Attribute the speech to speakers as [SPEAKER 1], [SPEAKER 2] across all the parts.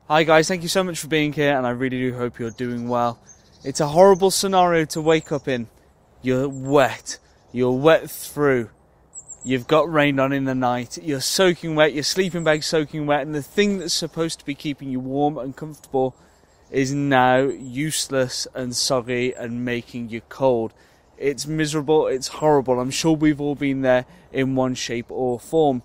[SPEAKER 1] Hi guys, thank you so much for being here, and I really do hope you're doing well. It's a horrible scenario to wake up in. You're wet through. You've got rained on in the night, you're soaking wet, your sleeping bag's soaking wet, and the thing that's supposed to be keeping you warm and comfortable is now useless and soggy and making you cold. It's miserable, it's horrible. I'm sure we've all been there in one shape or form.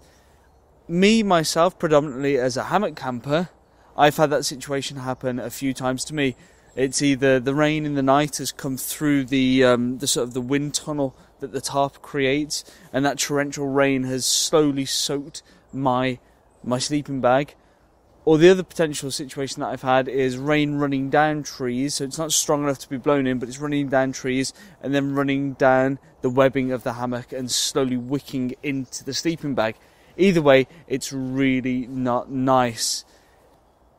[SPEAKER 1] Me, myself, predominantly as a hammock camper, I've had that situation happen a few times to me. It's either the rain in the night has come through the sort of the wind tunnel that the tarp creates, and that torrential rain has slowly soaked my sleeping bag. Or the other potential situation that I've had is rain running down trees, so it's not strong enough to be blown in, but it's running down trees and then running down the webbing of the hammock and slowly wicking into the sleeping bag. Either way, it's really not nice.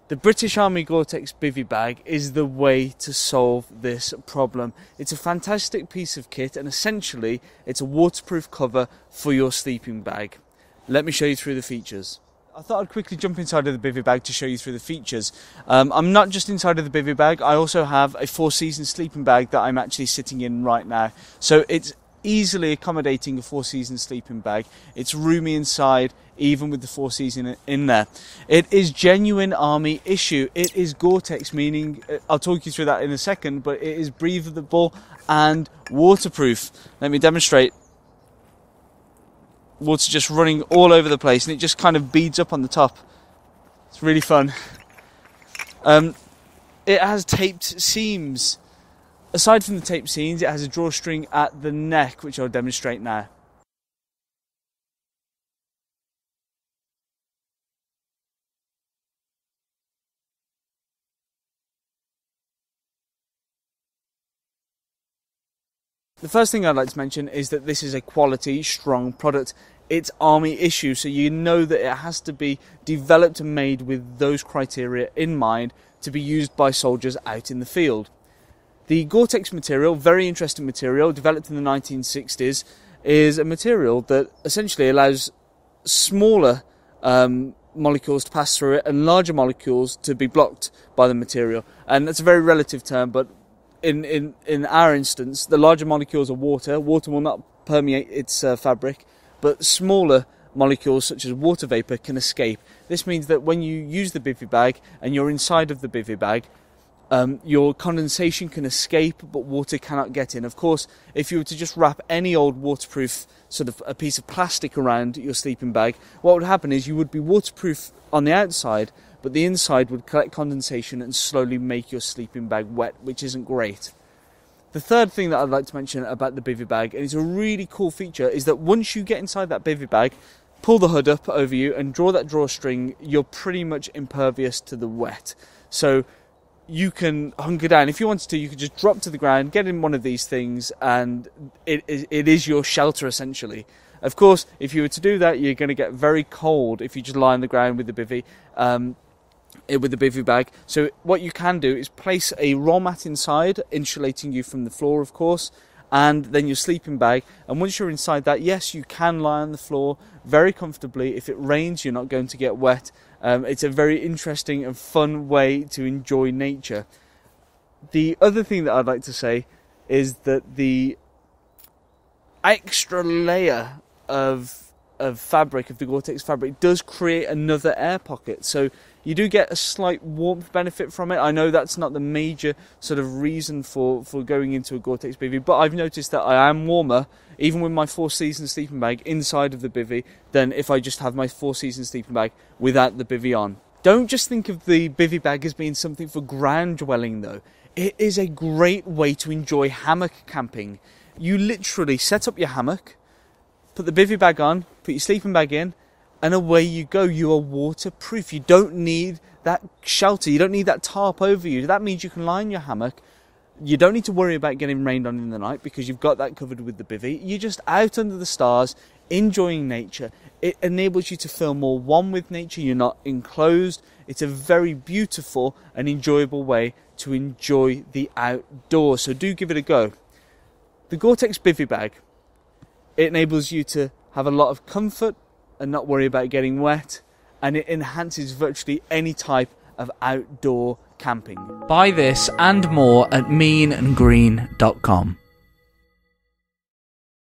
[SPEAKER 1] The British Army Goretex Bivi bag is the way to solve this problem. It's a fantastic piece of kit, and essentially it's a waterproof cover for your sleeping bag. Let me show you through the features. I thought I'd quickly jump inside of the Bivi bag to show you through the features. I'm not just inside of the Bivi bag, I also have a 4-season sleeping bag that I'm actually sitting in right now. So it's easily accommodating a 4-season sleeping bag. It's roomy inside, even with the 4-season in there. It is genuine army issue. It is Gore-Tex, meaning, I'll talk you through that in a second, but it is breathable and waterproof. Let me demonstrate. Water just running all over the place, and it just kind of beads up on the top. It's really fun. It has taped seams. Aside from the taped seams, it has a drawstring at the neck, which I'll demonstrate now. The first thing I'd like to mention is that this is a quality, strong product. It's army issue, so you know that it has to be developed and made with those criteria in mind to be used by soldiers out in the field. The Gore-Tex material, very interesting material, developed in the 1960s, is a material that essentially allows smaller molecules to pass through it and larger molecules to be blocked by the material. And that's a very relative term, but in our instance, the larger molecules are water. Water will not permeate its fabric, but smaller molecules such as water vapour can escape. This means that when you use the Bivi bag and you're inside of the Bivi bag, your condensation can escape, but water cannot get in. Of course, if you were to just wrap any old waterproof sort of a piece of plastic around your sleeping bag, what would happen is you would be waterproof on the outside, but the inside would collect condensation and slowly make your sleeping bag wet, which isn't great. The third thing that I'd like to mention about the Bivi bag, and it's a really cool feature, is that once you get inside that Bivi bag, pull the hood up over you and draw that drawstring, you're pretty much impervious to the wet. So you can hunker down. If you wanted to, you could just drop to the ground, get in one of these things, and it is your shelter essentially. Of course, if you were to do that, you're going to get very cold if you just lie on the ground with the Bivi. With the Bivi bag. So what you can do is place a roll mat inside, insulating you from the floor, of course, and then your sleeping bag. And once you're inside that, yes, you can lie on the floor very comfortably. If it rains, you're not going to get wet. It's a very interesting and fun way to enjoy nature. The other thing that I'd like to say is that the extra layer of fabric, of the Gore-Tex fabric, does create another air pocket. So you do get a slight warmth benefit from it. I know that's not the major sort of reason for going into a Gore-Tex Bivi, but I've noticed that I am warmer, even with my 4-season sleeping bag inside of the Bivi, than if I just have my 4-season sleeping bag without the Bivi on. Don't just think of the Bivi bag as being something for ground dwelling though. It is a great way to enjoy hammock camping. You literally set up your hammock, put the Bivi bag on, put your sleeping bag in, and away you go. You are waterproof. You don't need that shelter. You don't need that tarp over you. That means you can lie in your hammock. You don't need to worry about getting rained on in the night because you've got that covered with the Bivi. You're just out under the stars, enjoying nature. It enables you to feel more one with nature. You're not enclosed. It's a very beautiful and enjoyable way to enjoy the outdoors. So do give it a go. The Gore-Tex Bivi bag, it enables you to have a lot of comfort and not worry about getting wet, and it enhances virtually any type of outdoor camping. Buy this and more at meanandgreen.com.